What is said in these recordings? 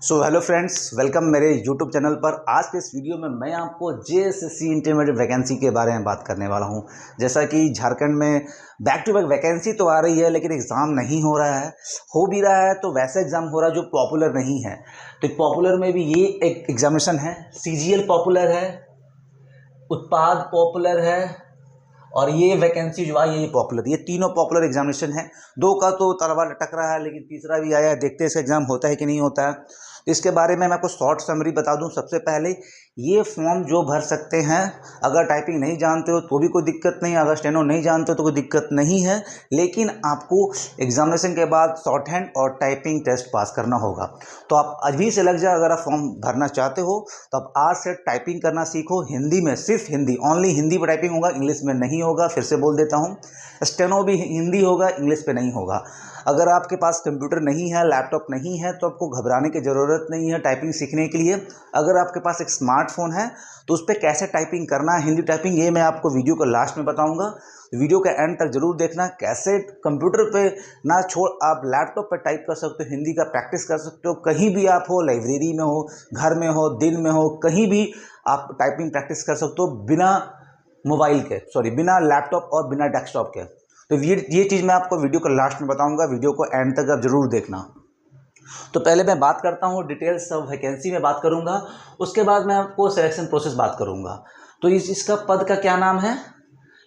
So hello friends, welcome मेरे YouTube channel पर। आज के इस वीडियो में मैं आपको जेएसएससी इंटरमीडिएट वैकेंसी के बारे में बात करने वाला हूं। जैसा कि झारखंड में बैक टू बैक वैकेंसी तो आ रही है, लेकिन एग्ज़ाम नहीं हो रहा है। हो भी रहा है तो वैसा एग्ज़ाम हो रहा है जो पॉपुलर नहीं है। तो पॉपुलर में भी ये एक एग्जामिनेशन है। सीजीएल पॉपुलर है, उत्पाद पॉपुलर है और ये वैकेंसी जो आई है ये पॉपुलर। ये तीनों पॉपुलर एग्जामिनेशन है। दो का तो तलवार लटक रहा है, लेकिन तीसरा भी आया है। देखते हैं इसका एग्ज़ाम होता है कि नहीं होता है। तो इसके बारे में मैं आपको शॉर्ट समरी बता दूं। सबसे पहले ये फॉर्म जो भर सकते हैं, अगर टाइपिंग नहीं जानते हो तो भी कोई दिक्कत नहीं, अगर स्टेनो नहीं जानते हो तो कोई दिक्कत नहीं है। लेकिन आपको एग्जामिनेशन के बाद शॉर्ट हैंड और टाइपिंग टेस्ट पास करना होगा। तो आप अभी से लग जाए, अगर आप फॉर्म भरना चाहते हो तो आप आज से टाइपिंग करना सीखो। हिंदी में सिर्फ हिंदी, ओनली हिंदी पर टाइपिंग होगा, इंग्लिश में नहीं होगा। फिर से बोल देता हूँ, स्टेनो भी हिंदी होगा, इंग्लिश पे नहीं होगा। अगर आपके पास कंप्यूटर नहीं है, लैपटॉप नहीं है, तो आपको घबराने की ज़रूरत नहीं है टाइपिंग सीखने के लिए। अगर आपके पास एक स्मार्टफोन है तो उस पर कैसे टाइपिंग करना है, हिंदी टाइपिंग, ये मैं आपको वीडियो को लास्ट में बताऊंगा। वीडियो के एंड तक जरूर देखना। कैसे कंप्यूटर पे ना छोड़ आप लैपटॉप पर टाइप कर सकते हो, हिंदी का प्रैक्टिस कर सकते हो। कहीं भी आप हो, लाइब्रेरी में हो, घर में हो, दिन में हो, कहीं भी आप टाइपिंग प्रैक्टिस कर सकते हो बिना मोबाइल के, बिना लैपटॉप और बिना डेस्कटॉप के। तो ये चीज़ मैं आपको वीडियो को लास्ट में बताऊंगा। वीडियो को एंड तक आप जरूर देखना। तो पहले मैं बात करता हूँ डिटेल्स ऑफ वैकेंसी में बात करूंगा। उसके बाद मैं आपको सिलेक्शन प्रोसेस बात करूंगा। तो इसका पद का क्या नाम है,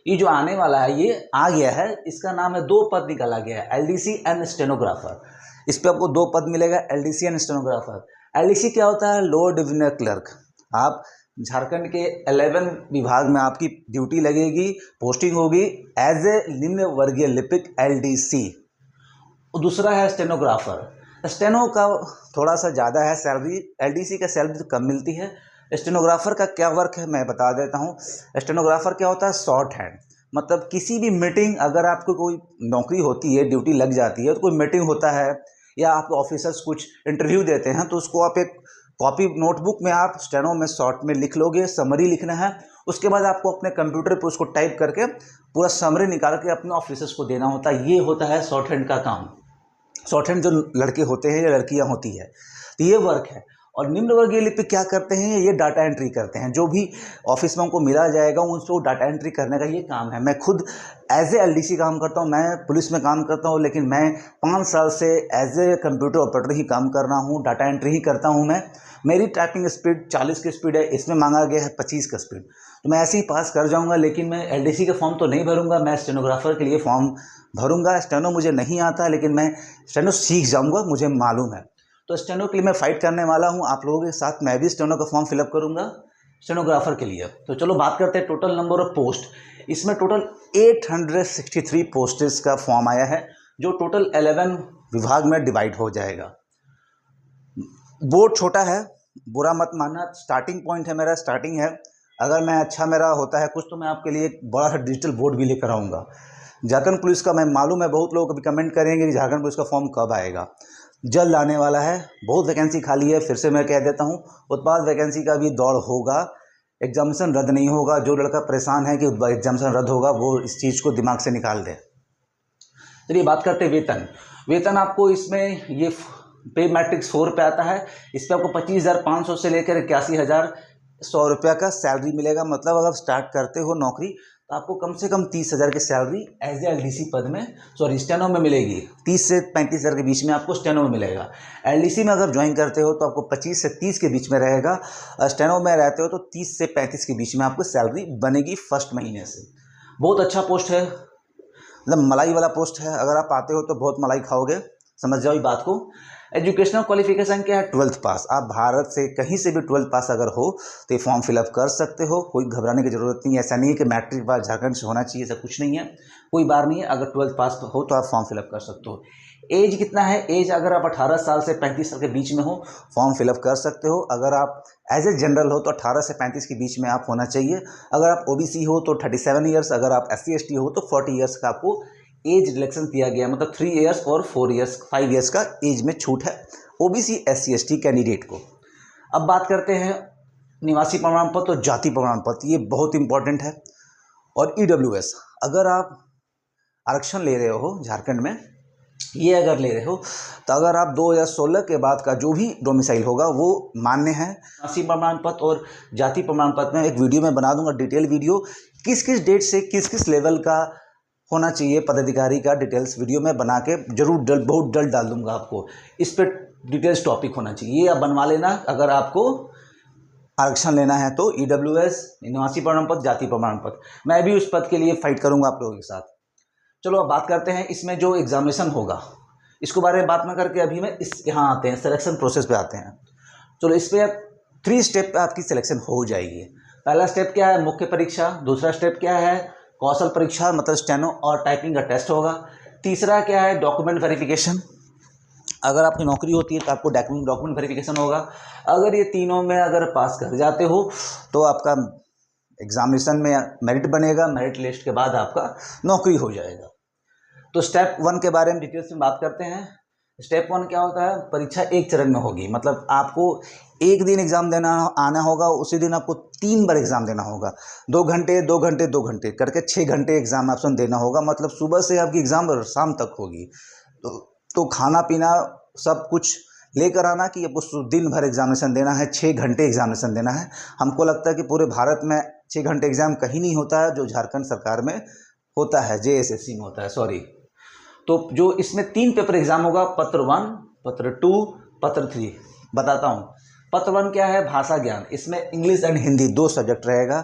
ये जो आने वाला है ये आ गया है। इसका नाम है, दो पद निकाला गया है, एलडीसी एंड स्टेनोग्राफर। इस पर आपको दो पद मिलेगा, एलडीसी एंड स्टेनोग्राफर। एलडीसी क्या होता है? Lower divisional clerk. आप झारखंड के 11 विभाग में आपकी ड्यूटी लगेगी, पोस्टिंग होगी एज ए निम्न वर्गीय लिपिक, एलडीसी। दूसरा है स्टेनोग्राफर। स्टेनो का थोड़ा सा ज़्यादा है सैलरी, एलडीसी का सैलरी तो कम मिलती है। स्टेनोग्राफर का क्या वर्क है मैं बता देता हूँ। स्टेनोग्राफर क्या होता है? Short hand. मतलब किसी भी मीटिंग, अगर आपको कोई नौकरी होती है, ड्यूटी लग जाती है, तो कोई मीटिंग होता है या आपके ऑफिसर्स कुछ इंटरव्यू देते हैं, तो उसको आप एक कॉपी नोटबुक में आप स्टेनो में शॉर्ट में लिख लोगे। समरी लिखना है, उसके बाद आपको अपने कंप्यूटर पर उसको टाइप करके पूरा समरी निकाल के अपने ऑफिसर्स को देना होता है। ये होता है शॉर्ट हैंड का काम। शॉर्ट हैंड जो लड़के होते हैं या लड़कियां होती है, तो ये वर्क है। और निम्न वर्गीय लिपिक क्या करते हैं? ये डाटा एंट्री करते हैं। जो भी ऑफिस में उनको मिला जाएगा उनको डाटा एंट्री करने का ये काम है। मैं खुद एज ए एलडीसी काम करता हूँ, मैं पुलिस में काम करता हूँ, लेकिन मैं 5 साल से एज ए कंप्यूटर ऑपरेटर ही काम कर रहा हूँ, डाटा एंट्री ही करता हूँ मैं। मेरी टाइपिंग स्पीड 40 की स्पीड है, इसमें मांगा गया है 25 का स्पीड। तो मैं ऐसे ही पास कर जाऊँगा, लेकिन मैं एलडीसी का फॉर्म तो नहीं भरूँगा, मैं स्टेनोग्राफर के लिए फॉर्म भरूंगा। स्टेनो मुझे नहीं आता, लेकिन मैं स्टेनो सीख जाऊंगा, मुझे मालूम है। तो स्टेनो के लिए मैं फाइट करने वाला हूं आप लोगों के साथ। मैं भी स्टेनो का फॉर्म फिलअप करूंगा स्टेनोग्राफर के लिए। तो चलो बात करते हैं टोटल नंबर ऑफ पोस्ट। इसमें टोटल 863 पोस्टेस का फॉर्म आया है, जो टोटल 11 विभाग में डिवाइड हो जाएगा। बोर्ड छोटा है, बुरा मत मानना, स्टार्टिंग पॉइंट है मेरा, स्टार्टिंग है। अगर मैं अच्छा मेरा होता है कुछ, तो मैं आपके लिए एक बड़ा सा डिजिटल बोर्ड भी लेकर आऊँगा। झारखंड पुलिस का मैं मालूम है, बहुत लोग अभी कमेंट करेंगे कि झारखंड पुलिस का फॉर्म कब आएगा। जल्द आने वाला है, बहुत वैकेंसी खाली है। फिर से मैं कह देता हूँ, उत्पाद वैकेंसी का भी दौड़ होगा। एग्जामिनेशन रद्द नहीं होगा। जो लड़का परेशान है कि एग्जामिनेशन रद्द होगा, वो इस चीज़ को दिमाग से निकाल दे। चलिए बात करते हैं वेतन। वेतन आपको इसमें ये पे मैट्रिक्स 4 रुपये आता है। इस पर आपको 25,500 से लेकर 81,100 रुपये का सैलरी मिलेगा। मतलब अगर स्टार्ट करते हो नौकरी तो आपको कम से कम 30,000 की सैलरी एज ए एलडीसी पद में, स्टेनो में मिलेगी। 30 से 35,000 के बीच में आपको स्टेनो में मिलेगा। एलडीसी में अगर ज्वाइन करते हो तो आपको 25 से 30 के बीच में रहेगा। स्टेनो में रहते हो तो 30 से 35 के बीच में आपको सैलरी बनेगी फर्स्ट महीने से। बहुत अच्छा पोस्ट है, मतलब मलाई वाला पोस्ट है। अगर आप आते हो तो बहुत मलाई खाओगे, समझ जाओ इस बात को। एजुकेशनल क्वालिफिकेशन क्या है? 12th पास। आप भारत से कहीं से भी 12th पास अगर हो तो ये फॉर्म फिलअप कर सकते हो, कोई घबराने की जरूरत नहीं है। ऐसा नहीं है कि मैट्रिक पास झारखंड से होना चाहिए, ऐसा कुछ नहीं है, कोई बात नहीं है। अगर 12th पास हो तो आप फॉर्म फिलअप कर सकते हो। एज कितना है? एज अगर आप 18 साल से 35 साल के बीच में हो, फॉर्म फिलअप कर सकते हो। अगर आप एज ए जनरल हो तो 18 से 35 के बीच में आप होना चाहिए। अगर आप ओबीसी हो तो 37 ईयर्स, अगर आप SC ST हो तो 40 ईयर्स का आपको एज रिलेक्शन दिया गया। मतलब 3 ईयर्स और 4 ईयर्स, 5 ईयर्स का एज में छूट है ओबीसी SC ST कैंडिडेट को। अब बात करते हैं निवासी प्रमाण पत्र और जाति प्रमाण पत्र, ये बहुत इंपॉर्टेंट है। और EWS, अगर आप आरक्षण ले रहे हो झारखंड में ये अगर ले रहे हो तो अगर आप 2016 के बाद का जो भी डोमिसाइल होगा वो मान्य है। निवासी प्रमाण पत्र और जाति प्रमाण पत्र में एक वीडियो में बना दूंगा, डिटेल वीडियो, किस किस डेट से किस किस लेवल का होना चाहिए पदाधिकारी का डिटेल्स वीडियो में बना के जरूर बहुत जल्द डाल दूंगा आपको। इस पर डिटेल्स टॉपिक होना चाहिए, ये आप बनवा लेना अगर आपको आरक्षण लेना है तो। EWS, निवासी प्रमाण पत्र, जाति प्रमाण पत्र, मैं भी उस पद के लिए फाइट करूंगा आप लोगों के साथ। चलो अब बात करते हैं इसमें जो एग्जामिनेशन होगा, इसको बारे में बात ना करके अभी मैं यहाँ आते हैं, सिलेक्शन प्रोसेस पे आते हैं। चलो इस पर 3 स्टेप पे आपकी सिलेक्शन हो जाएगी। पहला स्टेप क्या है, मुख्य परीक्षा। दूसरा स्टेप क्या है, कौशल परीक्षा, मतलब स्टेनो और टाइपिंग का टेस्ट होगा। तीसरा क्या है, डॉक्यूमेंट वेरिफिकेशन। अगर आपकी नौकरी होती है तो आपको डॉक्यूमेंट वेरिफिकेशन होगा। अगर ये तीनों में अगर पास कर जाते हो तो आपका एग्जामिनेशन में मेरिट बनेगा, मेरिट लिस्ट के बाद आपका नौकरी हो जाएगा। तो स्टेप 1 के बारे में डिटेल्स में बात करते हैं। स्टेप 1 क्या होता है, परीक्षा एक चरण में होगी, मतलब आपको एक दिन एग्ज़ाम देना आना होगा, उसी दिन आपको 3 बार एग्ज़ाम देना होगा। 2 घंटे 2 घंटे 2 घंटे करके 6 घंटे एग्ज़ाम ऑप्शन देना होगा, मतलब सुबह से आपकी एग्ज़ाम शाम तक होगी। तो खाना पीना सब कुछ लेकर आना कि आपको दिन भर एग्जामिनेशन देना है, 6 घंटे एग्जामिनेशन देना है। हमको लगता है कि पूरे भारत में 6 घंटे एग्ज़ाम कहीं नहीं होता है, जो झारखंड सरकार में होता है, JSSC में होता है, सॉरी। तो जो इसमें 3 पेपर एग्जाम होगा, पत्र 1, पत्र 2, पत्र 3। बताता हूँ। पत्र 1 क्या है, भाषा ज्ञान। इसमें इंग्लिश एंड हिंदी 2 सब्जेक्ट रहेगा।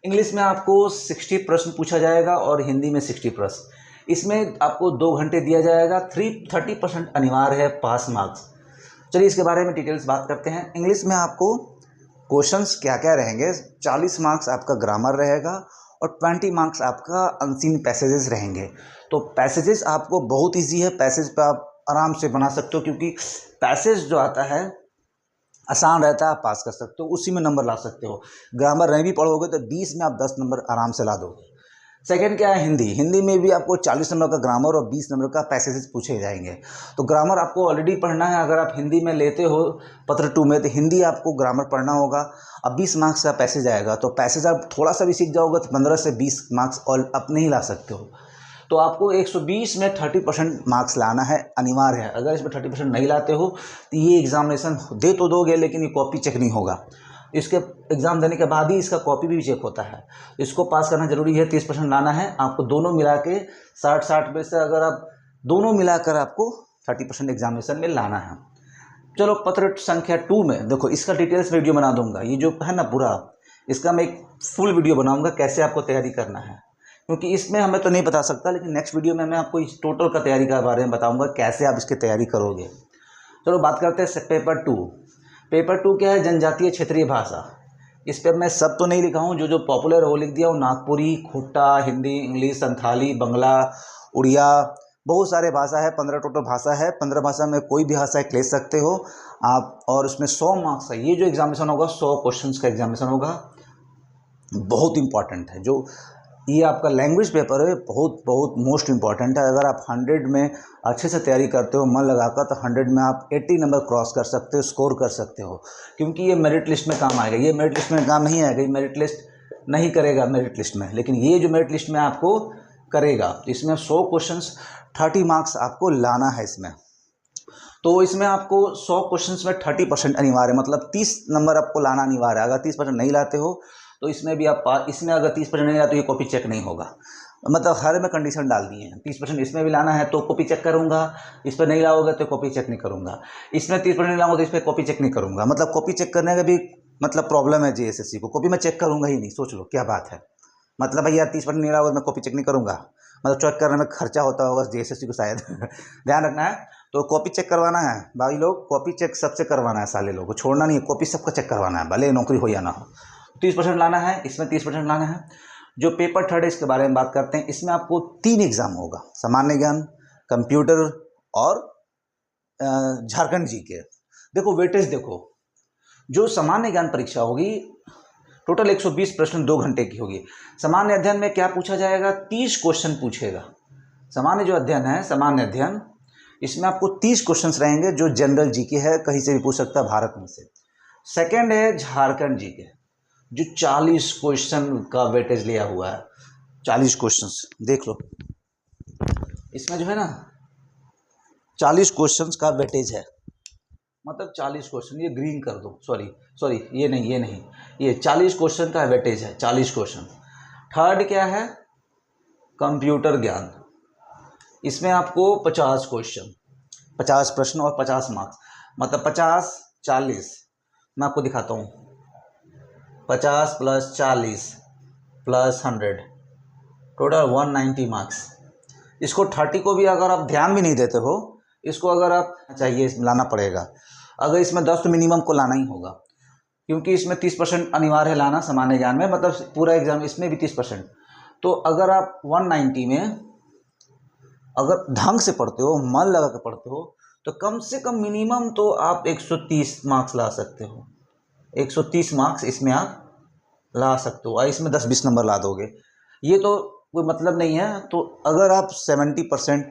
इंग्लिश में आपको 60 प्रश्न पूछा जाएगा और हिंदी में 60 प्रश्न। इसमें आपको 2 घंटे दिया जाएगा। 30% अनिवार्य है, पास मार्क्स। चलिए इसके बारे में डिटेल्स बात करते हैं। इंग्लिश में आपको क्वेश्चंस क्या क्या रहेंगे, 40 मार्क्स आपका ग्रामर रहेगा और 20 मार्क्स आपका अनसीन पैसेजेस रहेंगे। तो पैसेजेस आपको बहुत इजी है, पैसेज पे आप आराम से बना सकते हो, क्योंकि पैसेज जो आता है आसान रहता है, आप पास कर सकते हो, उसी में नंबर ला सकते हो। ग्रामर नहीं भी पढ़ोगे तो 20 में आप 10 नंबर आराम से ला दोगे। सेकेंड क्या है, हिंदी। हिंदी में भी आपको 40 नंबर का ग्रामर और 20 नंबर का पैसेजेस पूछे जाएंगे। तो ग्रामर आपको ऑलरेडी पढ़ना है, अगर आप हिंदी में लेते हो पत्र 2 में, तो हिंदी आपको ग्रामर पढ़ना होगा। अब 20 मार्क्स का पैसेज आएगा, तो पैसेज आप थोड़ा सा भी सीख जाओगे तो 15 से 20 मार्क्स और अपने ही ला सकते हो। तो आपको 120 में 30% मार्क्स लाना है, अनिवार्य है। अगर इसमें 30% नहीं लाते हो तो ये एग्जामिनेशन दे तो दोगे, लेकिन ये कॉपी चेक नहीं होगा। इसके एग्ज़ाम देने के बाद ही इसका कॉपी भी चेक होता है। इसको पास करना जरूरी है, 30% लाना है आपको। दोनों मिला के 60 में से अगर आप दोनों मिलाकर आपको 30% एग्जामिनेशन में लाना है। चलो पत्र संख्या 2 में देखो, इसका डिटेल्स वीडियो बना दूंगा। ये जो है ना पूरा, इसका मैं एक फुल वीडियो बनाऊंगा कैसे आपको तैयारी करना है, क्योंकि इसमें हमें तो नहीं बता सकता, लेकिन नेक्स्ट वीडियो में मैं आपको इस टोटल का तैयारी के बारे में बताऊंगा कैसे आप इसकी तैयारी करोगे। चलो बात करते हैं पेपर 2। पेपर 2 क्या है, जनजातीय क्षेत्रीय भाषा। इस पर मैं सब तो नहीं लिखा हूँ, जो जो पॉपुलर है वो लिख दिया हूँ। नागपुरी, खुट्टा, हिंदी, इंग्लिश, संथाली, बंगला, उड़िया, बहुत सारे भाषा है। 15 टोटल भाषा है। 15 भाषा में कोई भी भाषा एक ले सकते हो आप, और उसमें 100 मार्क्स है। ये जो एग्जामिनेशन होगा 100 क्वेश्चंस का एग्जामिनेशन होगा, बहुत इंपॉर्टेंट है। जो ये आपका लैंग्वेज पेपर है, बहुत बहुत मोस्ट इंपॉर्टेंट है। अगर आप 100 में अच्छे से तैयारी करते हो मन लगाकर, तो 100 में आप 80 नंबर क्रॉस कर सकते हो, स्कोर कर सकते हो, क्योंकि ये मेरिट लिस्ट में काम आएगा। ये मेरिट लिस्ट में काम नहीं आएगा, ये मेरिट लिस्ट नहीं करेगा मेरिट लिस्ट में, लेकिन ये जो मेरिट लिस्ट में आपको करेगा। इसमें 100 क्वेश्चंस 30 मार्क्स आपको लाना है इसमें। तो इसमें आपको 100 क्वेश्चंस में 30% अनिवार्य, मतलब 30 नंबर आपको लाना अनिवार्य है। अगर 30% नहीं लाते हो तो इसमें भी आप इसमें अगर 30% नहीं लाते तो ये कॉपी चेक नहीं होगा। मतलब हर में कंडीशन डाल दिए हैं, 30% इसमें भी लाना है तो कॉपी चेक करूंगा, इस पर नहीं लाओगे तो कॉपी चेक नहीं करूंगा। इसमें 30% नहीं लाऊंगा तो इस पर कॉपी चेक नहीं करूंगा। मतलब कॉपी चेक करने का भी मतलब प्रॉब्लम है JSSC को। कॉपी में चेक करूंगा ही नहीं, सोच लो क्या बात है। मतलब भैया 30% नहीं लाओगे मैं कॉपी चेक नहीं करूंगा, मतलब चेक करने में खर्चा होता होगा JSSC को शायद ध्यान रखना है। तो कॉपी चेक करवाना है भाई लोग, कॉपी चेक सबसे करवाना है, साले लोगों को छोड़ना नहीं है, कॉपी सबका चेक करवाना है, भले नौकरी हो या ना हो। 30% लाना है, इसमें 30% लाना है। जो पेपर 3 है इसके बारे में बात करते हैं। इसमें आपको 3 एग्जाम होगा, सामान्य ज्ञान, कंप्यूटर और झारखंड GK। देखो वेटेज देखो, जो सामान्य ज्ञान परीक्षा होगी टोटल 120 प्रश्न 2 घंटे की होगी। सामान्य अध्ययन में क्या पूछा जाएगा, 30 क्वेश्चन पूछेगा। सामान्य जो अध्ययन है, सामान्य अध्ययन, इसमें आपको 30 क्वेश्चंस रहेंगे, जो जनरल GK है, कहीं से भी पूछ सकता है भारत में से। सेकेंड है झारखंड GK, जो 40 क्वेश्चन का वेटेज लिया हुआ है। 40 क्वेश्चंस देख लो, इसमें जो है ना 40 क्वेश्चंस का वेटेज है, मतलब 40 क्वेश्चन, ये ग्रीन कर दो, सॉरी ये नहीं, ये 40 क्वेश्चन का वेटेज है, 40 क्वेश्चन। थर्ड क्या है, कंप्यूटर ज्ञान, इसमें आपको 50 क्वेश्चन, 50 प्रश्न और 50 मार्क्स, मतलब 50 40। मैं आपको दिखाता हूँ, 50 + 40 + 100 टोटल 190 मार्क्स। इसको 30 को भी अगर आप ध्यान भी नहीं देते हो, इसको अगर आप चाहिए लाना पड़ेगा। अगर इसमें 10 तो मिनिमम को लाना ही होगा, क्योंकि इसमें 30% अनिवार्य है लाना सामान्य ज्ञान में, मतलब पूरा एग्जाम इसमें भी 30%। तो अगर आप 190 में अगर ढंग से पढ़ते हो, मन लगा कर पढ़ते हो, तो कम से कम मिनिमम तो आप 130 मार्क्स ला सकते हो। 130 मार्क्स इसमें आप ला सकते हो, और इसमें 10-20 नंबर ला दोगे, ये तो कोई मतलब नहीं है। तो अगर आप 70%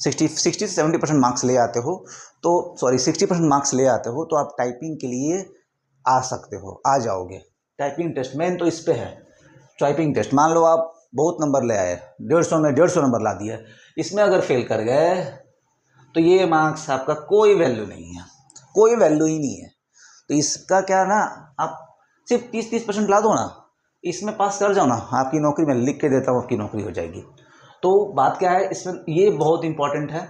60 से 70% मार्क्स ले आते हो, तो 60% मार्क्स ले आते हो, तो आप टाइपिंग के लिए आ सकते हो, आ जाओगे। टाइपिंग टेस्ट मेन तो इस पे है, टाइपिंग टेस्ट। मान लो आप बहुत नंबर ले आए, 150 में 150 नंबर ला दिए, इसमें अगर फेल कर गए तो ये मार्क्स आपका कोई वैल्यू नहीं है, कोई वैल्यू ही नहीं है। तो इसका क्या ना, आप सिर्फ 30% ला दो ना, इसमें पास कर जाओ ना, आपकी नौकरी मैं लिख के देता हूँ, आपकी नौकरी हो जाएगी। तो बात क्या है इसमें, ये बहुत इंपॉर्टेंट है,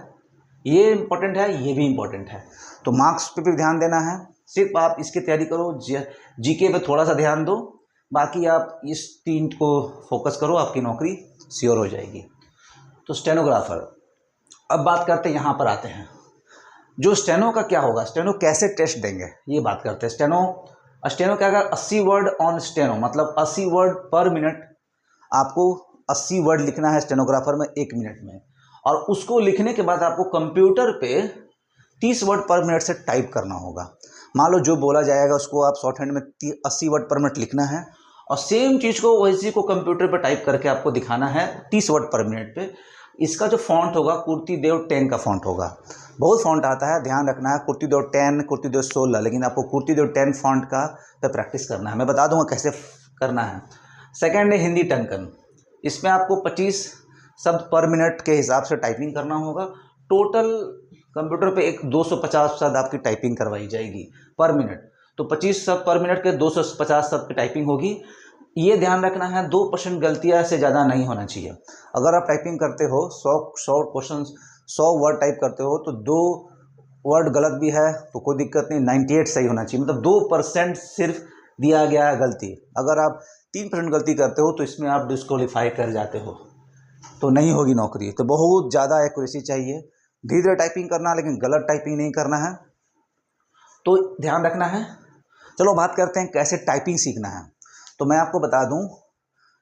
ये इंपॉर्टेंट है, ये भी इंपॉर्टेंट है। तो मार्क्स पे भी ध्यान देना है, सिर्फ आप इसकी तैयारी करो, जीके पे थोड़ा सा ध्यान दो, बाकी आप इस 3 को फोकस करो, आपकी नौकरी श्योर हो जाएगी। तो स्टेनोग्राफर, अब बात करते हैं, यहाँ पर आते हैं, जो स्टेनो का क्या होगा, स्टेनो कैसे टेस्ट देंगे, ये बात करते हैं। स्टेनो क्या होगा, 80 वर्ड ऑन स्टेनो, मतलब 80 वर्ड पर मिनट, आपको 80 वर्ड लिखना है स्टेनोग्राफर में 1 मिनट में, और उसको लिखने के बाद आपको कंप्यूटर पे 30 वर्ड पर मिनट से टाइप करना होगा। मान लो जो बोला जाएगा उसको आप शॉर्ट हैंड में 80 वर्ड पर मिनट लिखना है, और सेम चीज़ को वैसी को कंप्यूटर पर टाइप करके आपको दिखाना है 30 वर्ड पर मिनट पे। इसका जो फॉन्ट होगा कीर्तिदेव 10 का फॉन्ट होगा, बहुत फॉन्ट आता है, ध्यान रखना है, कीर्तिदेव 10, कीर्तिदेव 16, लेकिन आपको कीर्तिदेव 10 फॉन्ट का पे प्रैक्टिस करना है, मैं बता दूंगा कैसे करना है। सेकंड है हिंदी टंकन, इसमें आपको 25 शब्द पर मिनट के हिसाब से टाइपिंग करना होगा। टोटल कंप्यूटर पे एक 250 शब्द आपकी टाइपिंग करवाई जाएगी पर मिनट, तो 25 शब्द पर मिनट के 250 शब्द की टाइपिंग होगी। ये ध्यान रखना है 2% गलतियाँ से ज़्यादा नहीं होना चाहिए। अगर आप टाइपिंग करते हो 100 क्वेश्चन 100 वर्ड टाइप करते हो, तो 2 वर्ड गलत भी है तो कोई दिक्कत नहीं, 98 सही होना चाहिए, मतलब 2% सिर्फ दिया गया है गलती। अगर आप 3% गलती करते हो तो इसमें आप डिस्क्वालीफाई कर जाते हो, तो नहीं होगी नौकरी। तो बहुत ज़्यादा एक्यूरेसी चाहिए, धीरे धीरे टाइपिंग करना, लेकिन गलत टाइपिंग नहीं करना है, तो ध्यान रखना है। चलो बात करते हैं कैसे टाइपिंग सीखना है। तो मैं आपको बता दूं,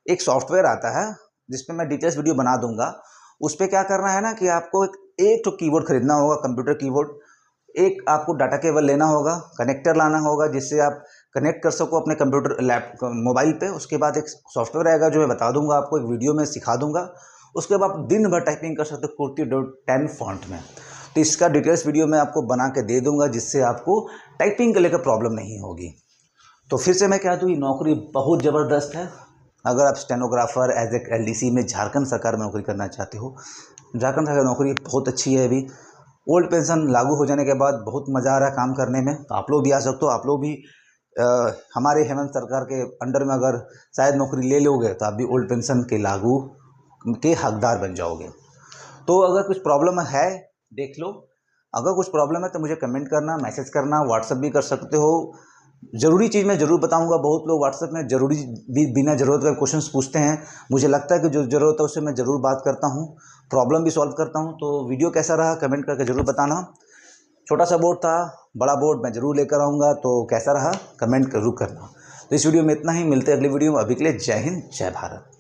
एक सॉफ्टवेयर आता है जिसपे मैं डिटेल्स वीडियो बना दूंगा। उस पर क्या करना है ना कि आपको एक तो कीबोर्ड खरीदना होगा, कंप्यूटर कीबोर्ड, एक आपको डाटा केबल लेना होगा, कनेक्टर लाना होगा जिससे आप कनेक्ट कर सको अपने कंप्यूटर मोबाइल पे। उसके बाद एक सॉफ्टवेयर आएगा जो मैं बता दूंगा आपको, एक वीडियो में सिखा दूंगा। उसके बाद दिन भर टाइपिंग कर सकते हो कीर्तिदेव 10 फॉन्ट में। तो इसका डिटेल्स वीडियो मैं आपको बना के दे दूंगा, जिससे आपको टाइपिंग को लेकर प्रॉब्लम नहीं होगी। तो फिर से मैं कह दूँ, ये नौकरी बहुत ज़बरदस्त है। अगर आप स्टेनोग्राफर एज ए LDC में झारखंड सरकार में नौकरी करना चाहते हो, झारखंड सरकार नौकरी बहुत अच्छी है। अभी ओल्ड पेंशन लागू हो जाने के बाद बहुत मज़ा आ रहा है काम करने में, तो आप लोग भी आ सकते हो। आप लोग भी हमारे हेमंत सरकार के अंडर में अगर शायद नौकरी ले लोगे तो आप भी ओल्ड पेंशन के लागू के हकदार बन जाओगे। तो अगर कुछ प्रॉब्लम है देख लो, अगर कुछ प्रॉब्लम है तो मुझे कमेंट करना, मैसेज करना, व्हाट्सएप भी कर सकते हो। ज़रूरी चीज़ मैं ज़रूर बताऊंगा। बहुत लोग व्हाट्सएप में ज़रूरी भी बिना ज़रूरत का क्वेश्चंस पूछते हैं, मुझे लगता है कि जो ज़रूरत है उससे मैं ज़रूर बात करता हूं, प्रॉब्लम भी सॉल्व करता हूं। तो वीडियो कैसा रहा कमेंट करके ज़रूर बताना। छोटा सा बोर्ड था, बड़ा बोर्ड मैं ज़रूर लेकर आऊँगा, तो कैसा रहा कमेंट जरूर करना। तो इस वीडियो में इतना ही, मिलते हैं अगली वीडियो में। अभी के लिए जय हिंद, जय भारत।